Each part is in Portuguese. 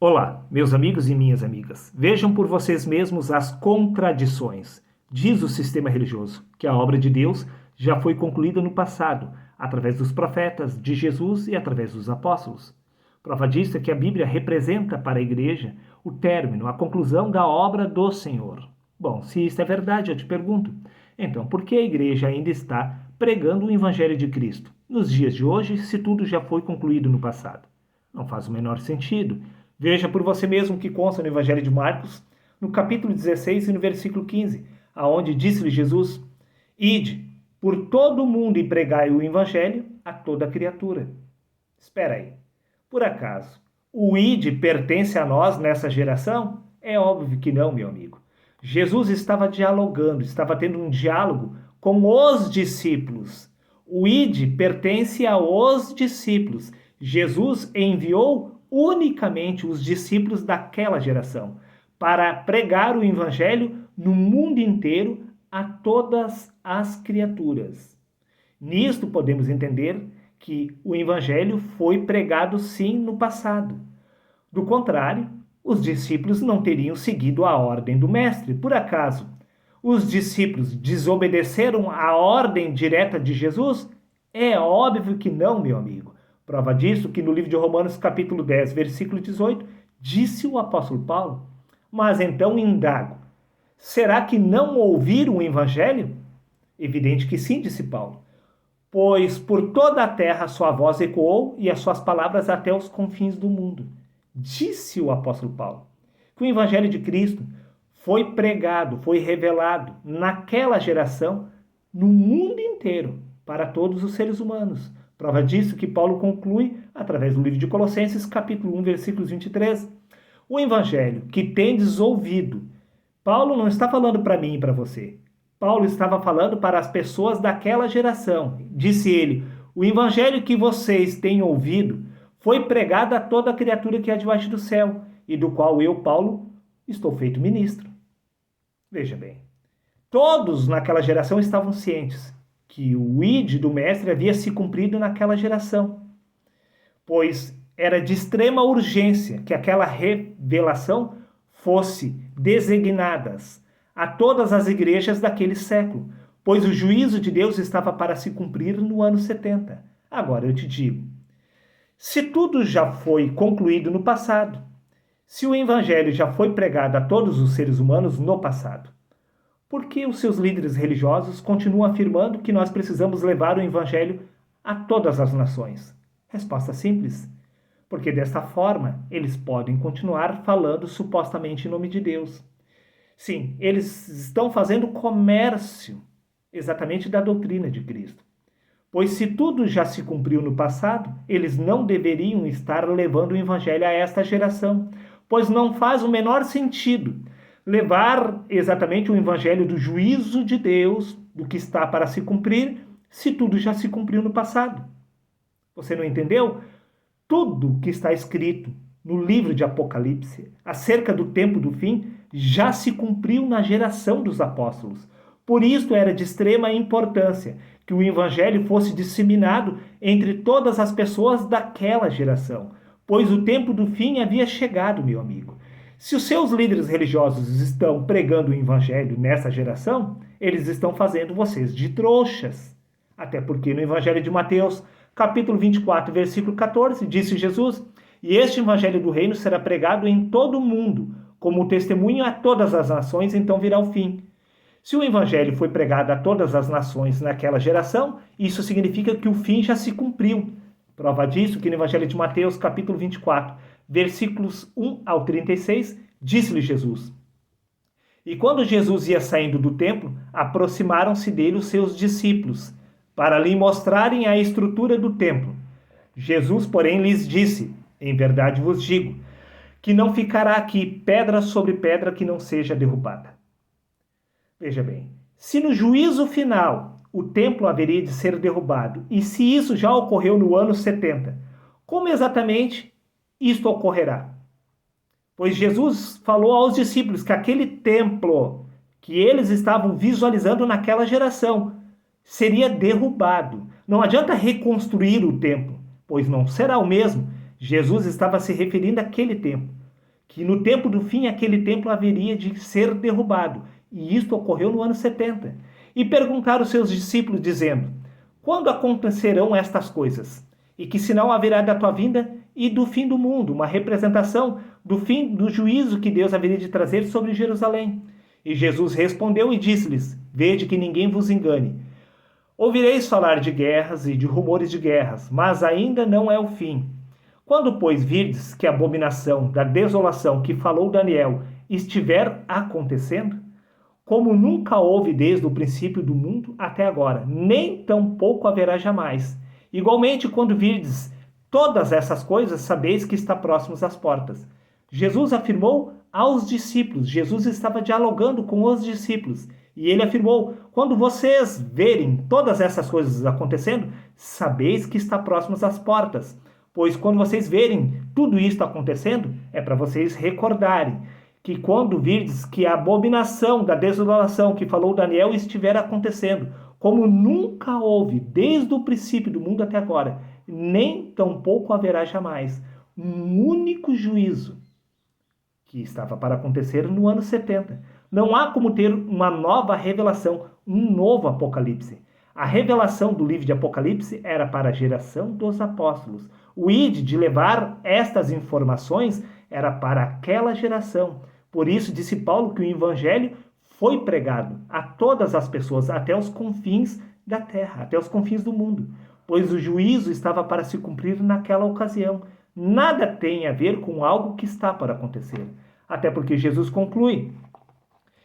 Olá, meus amigos e minhas amigas. Vejam por vocês mesmos as contradições. Diz o sistema religioso que a obra de Deus já foi concluída no passado, através dos profetas, de Jesus e através dos apóstolos. Prova disso é que a Bíblia representa para a igreja o término, a conclusão da obra do Senhor. Bom, se isso é verdade, eu te pergunto, então por que a igreja ainda está pregando o Evangelho de Cristo nos dias de hoje, se tudo já foi concluído no passado? Não faz o menor sentido. Veja por você mesmo o que consta no Evangelho de Marcos, no capítulo 16 e no versículo 15, aonde disse-lhe Jesus: Ide por todo o mundo e pregai o Evangelho a toda criatura. Espera aí. Por acaso, o ide pertence a nós nessa geração? É óbvio que não, meu amigo. Jesus estava dialogando, estava tendo um diálogo com os discípulos. O ide pertence aos discípulos. Jesus enviou unicamente os discípulos daquela geração para pregar o evangelho no mundo inteiro a todas as criaturas. Nisto podemos entender que o evangelho foi pregado sim no passado. Do contrário, os discípulos não teriam seguido a ordem do mestre. Por acaso, os discípulos desobedeceram a ordem direta de Jesus? É óbvio que não, meu amigo. Prova disso que no livro de Romanos, capítulo 10, versículo 18, disse o apóstolo Paulo: Mas então indago, será que não ouviram o evangelho? Evidente que sim, disse Paulo. Pois por toda a terra sua voz ecoou e as suas palavras até os confins do mundo. Disse o apóstolo Paulo que o evangelho de Cristo foi pregado, foi revelado naquela geração, no mundo inteiro, para todos os seres humanos. Prova disso que Paulo conclui através do livro de Colossenses, capítulo 1, versículos 23. O evangelho que tendes ouvido, Paulo não está falando para mim e para você. Paulo estava falando para as pessoas daquela geração. Disse ele: o evangelho que vocês têm ouvido foi pregado a toda criatura que há debaixo do céu, e do qual eu, Paulo, estou feito ministro. Veja bem, todos naquela geração estavam cientes que o ide do mestre havia se cumprido naquela geração, pois era de extrema urgência que aquela revelação fosse designadas a todas as igrejas daquele século, pois o juízo de Deus estava para se cumprir no ano 70. Agora eu te digo, se tudo já foi concluído no passado, se o evangelho já foi pregado a todos os seres humanos no passado, por que os seus líderes religiosos continuam afirmando que nós precisamos levar o evangelho a todas as nações? Resposta simples: porque desta forma eles podem continuar falando supostamente em nome de Deus. Sim, eles estão fazendo comércio exatamente da doutrina de Cristo. Pois se tudo já se cumpriu no passado, eles não deveriam estar levando o evangelho a esta geração, pois não faz o menor sentido levar exatamente o evangelho do juízo de Deus, do que está para se cumprir, se tudo já se cumpriu no passado. Você não entendeu? Tudo que está escrito no livro de Apocalipse acerca do tempo do fim já se cumpriu na geração dos apóstolos. Por isso era de extrema importância que o evangelho fosse disseminado entre todas as pessoas daquela geração, pois o tempo do fim havia chegado, meu amigo. Se os seus líderes religiosos estão pregando o evangelho nessa geração, eles estão fazendo vocês de trouxas. Até porque no evangelho de Mateus, capítulo 24, versículo 14, disse Jesus: E este evangelho do reino será pregado em todo o mundo, como testemunho a todas as nações, então virá o fim. Se o evangelho foi pregado a todas as nações naquela geração, isso significa que o fim já se cumpriu. Prova disso que no evangelho de Mateus, capítulo 24, versículos 1 ao 36, disse-lhe Jesus: E quando Jesus ia saindo do templo, aproximaram-se dele os seus discípulos, para lhe mostrarem a estrutura do templo. Jesus, porém, lhes disse: Em verdade vos digo, que não ficará aqui pedra sobre pedra que não seja derrubada. Veja bem, se no juízo final o templo haveria de ser derrubado, e se isso já ocorreu no ano 70, como exatamente isto ocorrerá? Pois Jesus falou aos discípulos que aquele templo que eles estavam visualizando naquela geração seria derrubado. Não adianta reconstruir o templo, pois não será o mesmo. Jesus estava se referindo àquele templo, que no tempo do fim aquele templo haveria de ser derrubado. E isto ocorreu no ano 70. E perguntaram aos seus discípulos, dizendo: quando acontecerão estas coisas? E que sinal haverá da tua vinda e do fim do mundo? Uma representação do fim do juízo que Deus haveria de trazer sobre Jerusalém. E Jesus respondeu e disse-lhes: vede que ninguém vos engane. Ouvireis falar de guerras e de rumores de guerras, mas ainda não é o fim. Quando, pois, virdes que a abominação da desolação que falou Daniel estiver acontecendo, como nunca houve desde o princípio do mundo até agora, nem tampouco haverá jamais. Igualmente, quando virdes todas essas coisas, sabeis que está próximos às portas. Jesus afirmou aos discípulos, Jesus estava dialogando com os discípulos, e ele afirmou: quando vocês verem todas essas coisas acontecendo, sabeis que está próximos às portas. Pois quando vocês verem tudo isso acontecendo, é para vocês recordarem que quando virdes que a abominação da desolação que falou Daniel estiver acontecendo, como nunca houve desde o princípio do mundo até agora, nem tampouco haverá jamais, um único juízo que estava para acontecer no ano 70. Não há como ter uma nova revelação, um novo Apocalipse. A revelação do livro de Apocalipse era para a geração dos apóstolos. O id de levar estas informações era para aquela geração. Por isso disse Paulo que o evangelho foi pregado a todas as pessoas, até os confins da terra, até os confins do mundo, pois o juízo estava para se cumprir naquela ocasião. Nada tem a ver com algo que está para acontecer. Até porque Jesus conclui: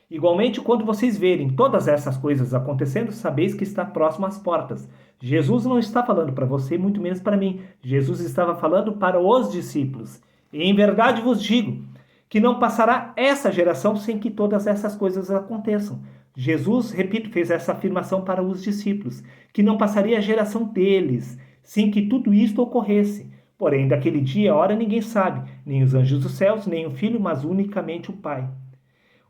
igualmente, quando vocês verem todas essas coisas acontecendo, sabeis que está próximo às portas. Jesus não está falando para você, muito menos para mim. Jesus estava falando para os discípulos. E em verdade vos digo que não passará essa geração sem que todas essas coisas aconteçam. Jesus, repito, fez essa afirmação para os discípulos, que não passaria a geração deles sem que tudo isto ocorresse. Porém, daquele dia e hora ninguém sabe, nem os anjos dos céus, nem o Filho, mas unicamente o Pai.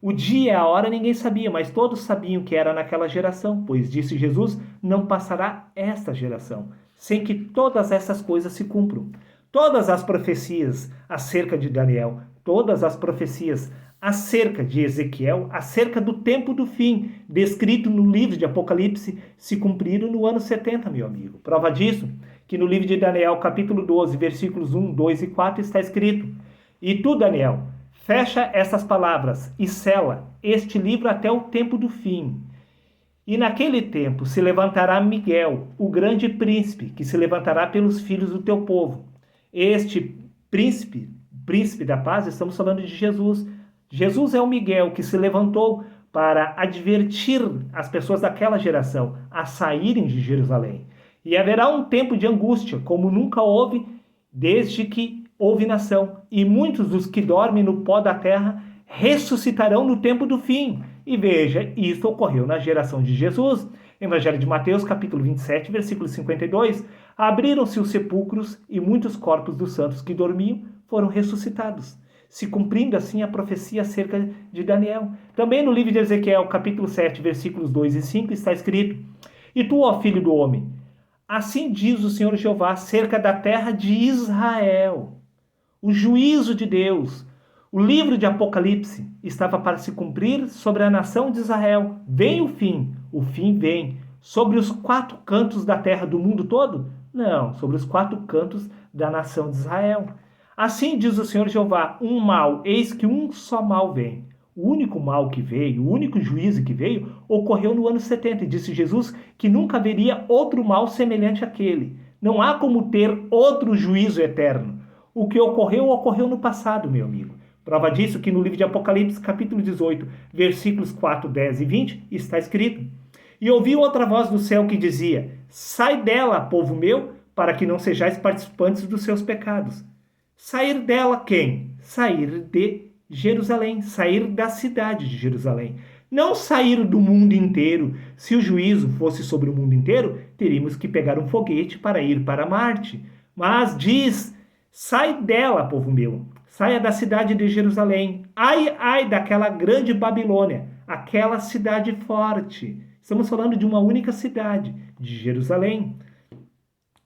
O dia e a hora ninguém sabia, mas todos sabiam que era naquela geração, pois disse Jesus: não passará esta geração sem que todas essas coisas se cumpram. Todas as profecias acerca de Daniel, todas as profecias acerca de Ezequiel, acerca do tempo do fim, descrito no livro de Apocalipse, se cumpriram no ano 70, meu amigo. Prova disso, que no livro de Daniel, capítulo 12, versículos 1, 2 e 4, está escrito: e tu, Daniel, fecha essas palavras e sela este livro até o tempo do fim. E naquele tempo se levantará Miguel, o grande príncipe, que se levantará pelos filhos do teu povo. Este príncipe da paz, estamos falando de Jesus. Jesus é o Miguel que se levantou para advertir as pessoas daquela geração a saírem de Jerusalém. E haverá um tempo de angústia, como nunca houve desde que houve nação. E muitos dos que dormem no pó da terra ressuscitarão no tempo do fim. E veja, isso ocorreu na geração de Jesus. Evangelho de Mateus, capítulo 27, versículo 52. Abriram-se os sepulcros e muitos corpos dos santos que dormiam foram ressuscitados, se cumprindo assim a profecia acerca de Daniel. Também no livro de Ezequiel, capítulo 7, versículos 2 e 5, está escrito: e tu, ó filho do homem, assim diz o Senhor Jeová acerca da terra de Israel. O juízo de Deus, o livro de Apocalipse, estava para se cumprir sobre a nação de Israel. Vem o fim vem. Sobre os 4 cantos da terra do mundo todo? Não, sobre os 4 cantos da nação de Israel. Assim diz o Senhor Jeová: um mal, eis que um só mal vem. O único mal que veio, o único juízo que veio, ocorreu no ano 70. E disse Jesus que nunca haveria outro mal semelhante àquele. Não há como ter outro juízo eterno. O que ocorreu, ocorreu no passado, meu amigo. Prova disso que no livro de Apocalipse, capítulo 18, versículos 4, 10 e 20, está escrito: e ouvi outra voz do céu que dizia: sai dela, povo meu, para que não sejais participantes dos seus pecados. Sair dela quem? Sair de Jerusalém, sair da cidade de Jerusalém. Não sair do mundo inteiro. Se o juízo fosse sobre o mundo inteiro, teríamos que pegar um foguete para ir para Marte. Mas diz: sai dela, povo meu, saia da cidade de Jerusalém. Ai, ai daquela grande Babilônia, aquela cidade forte. Estamos falando de uma única cidade, de Jerusalém.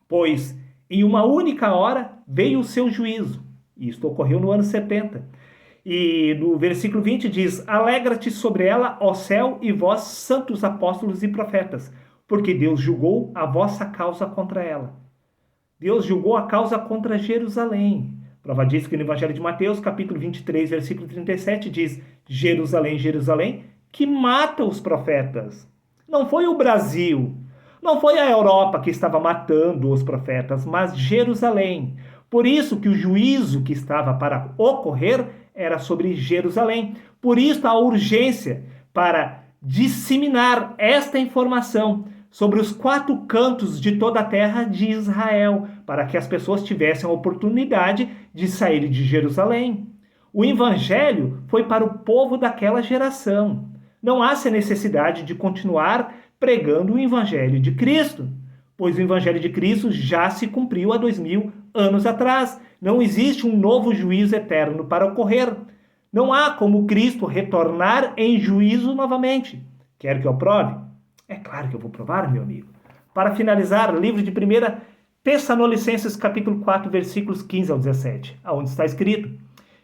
Pois em uma única hora veio o seu juízo. Isto ocorreu no ano 70. E no versículo 20 diz: Alegra-te sobre ela, ó céu, e vós, santos apóstolos e profetas, porque Deus julgou a vossa causa contra ela. Deus julgou a causa contra Jerusalém. Prova disso que no Evangelho de Mateus, capítulo 23, versículo 37, diz: Jerusalém, Jerusalém, que mata os profetas. Não foi o Brasil, não foi a Europa que estava matando os profetas, mas Jerusalém. Por isso que o juízo que estava para ocorrer era sobre Jerusalém. Por isso a urgência para disseminar esta informação sobre os 4 cantos de toda a terra de Israel, para que as pessoas tivessem a oportunidade de sair de Jerusalém. O evangelho foi para o povo daquela geração. Não há necessidade de continuar pregando o evangelho de Cristo, pois o evangelho de Cristo já se cumpriu há 2000 anos atrás. Não existe um novo juízo eterno para ocorrer. Não há como Cristo retornar em juízo novamente. Quer que eu prove? É claro que eu vou provar, meu amigo. Para finalizar, livro de 1 Tessalonicenses, capítulo 4, versículos 15 ao 17, aonde está escrito: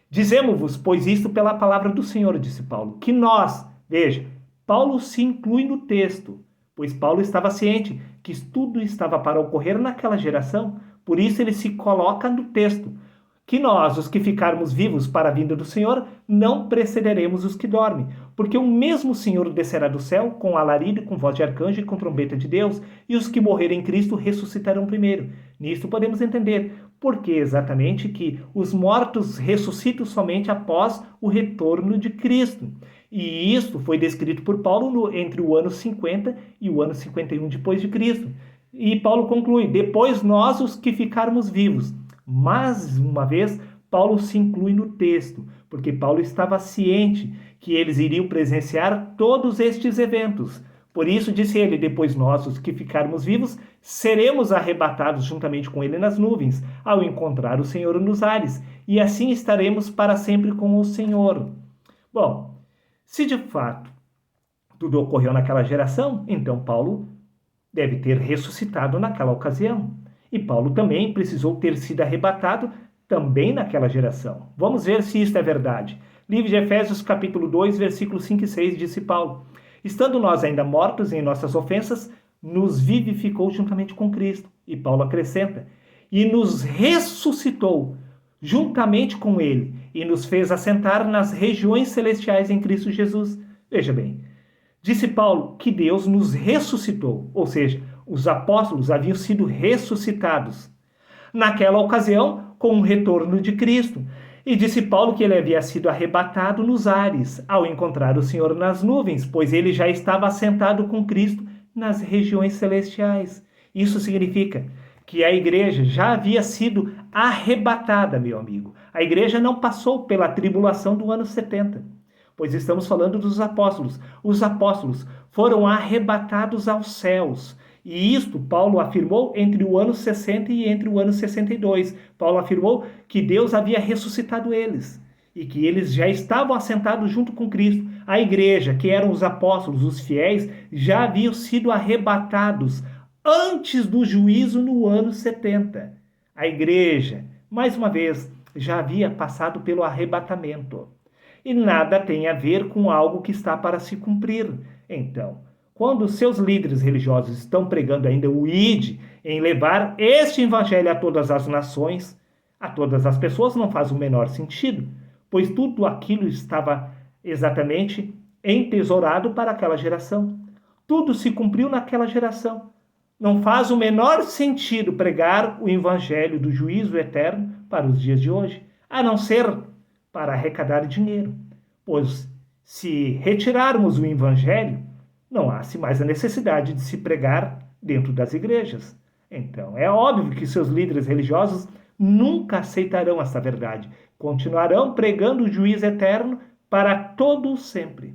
Dizemos-vos, pois isto pela palavra do Senhor, disse Paulo, que nós, veja, Paulo se inclui no texto, pois Paulo estava ciente que tudo estava para ocorrer naquela geração, por isso ele se coloca no texto, que nós, os que ficarmos vivos para a vinda do Senhor, não precederemos os que dormem, porque o mesmo Senhor descerá do céu com alarido, com voz de arcanjo e com trombeta de Deus, e os que morrerem em Cristo ressuscitarão primeiro. Nisto podemos entender por que exatamente que os mortos ressuscitam somente após o retorno de Cristo. E isto foi descrito por Paulo entre o ano 50 e o ano 51 depois de Cristo. E Paulo conclui: depois nós, os que ficarmos vivos. Mais uma vez, Paulo se inclui no texto, porque Paulo estava ciente que eles iriam presenciar todos estes eventos. Por isso, disse ele, depois nós, os que ficarmos vivos, seremos arrebatados juntamente com ele nas nuvens, ao encontrar o Senhor nos ares, e assim estaremos para sempre com o Senhor. Bom, se de fato tudo ocorreu naquela geração, então Paulo deve ter ressuscitado naquela ocasião. E Paulo também precisou ter sido arrebatado também naquela geração. Vamos ver se isto é verdade. Livro de Efésios, capítulo 2, versículos 5 e 6, disse Paulo: Estando nós ainda mortos em nossas ofensas, nos vivificou juntamente com Cristo. E Paulo acrescenta: E nos ressuscitou juntamente com ele, e nos fez assentar nas regiões celestiais em Cristo Jesus. Veja bem, disse Paulo que Deus nos ressuscitou, ou seja, os apóstolos haviam sido ressuscitados naquela ocasião com o retorno de Cristo. E disse Paulo que ele havia sido arrebatado nos ares ao encontrar o Senhor nas nuvens, pois ele já estava assentado com Cristo nas regiões celestiais. Isso significa que a igreja já havia sido arrebatada, meu amigo. A igreja não passou pela tribulação do ano 70, pois estamos falando dos apóstolos. Os apóstolos foram arrebatados aos céus. E isto Paulo afirmou entre o ano 60 e entre o ano 62. Paulo afirmou que Deus havia ressuscitado eles e que eles já estavam assentados junto com Cristo. A igreja, que eram os apóstolos, os fiéis, já haviam sido arrebatados antes do juízo no ano 70. A igreja, mais uma vez, já havia passado pelo arrebatamento. E nada tem a ver com algo que está para se cumprir. Então, quando seus líderes religiosos estão pregando ainda o ide em levar este evangelho a todas as nações, a todas as pessoas, não faz o menor sentido, pois tudo aquilo estava exatamente entesourado para aquela geração. Tudo se cumpriu naquela geração. Não faz o menor sentido pregar o evangelho do juízo eterno para os dias de hoje, a não ser para arrecadar dinheiro. Pois se retirarmos o evangelho, não há mais a necessidade de se pregar dentro das igrejas. Então, é óbvio que seus líderes religiosos nunca aceitarão essa verdade. Continuarão pregando o juízo eterno para todo sempre.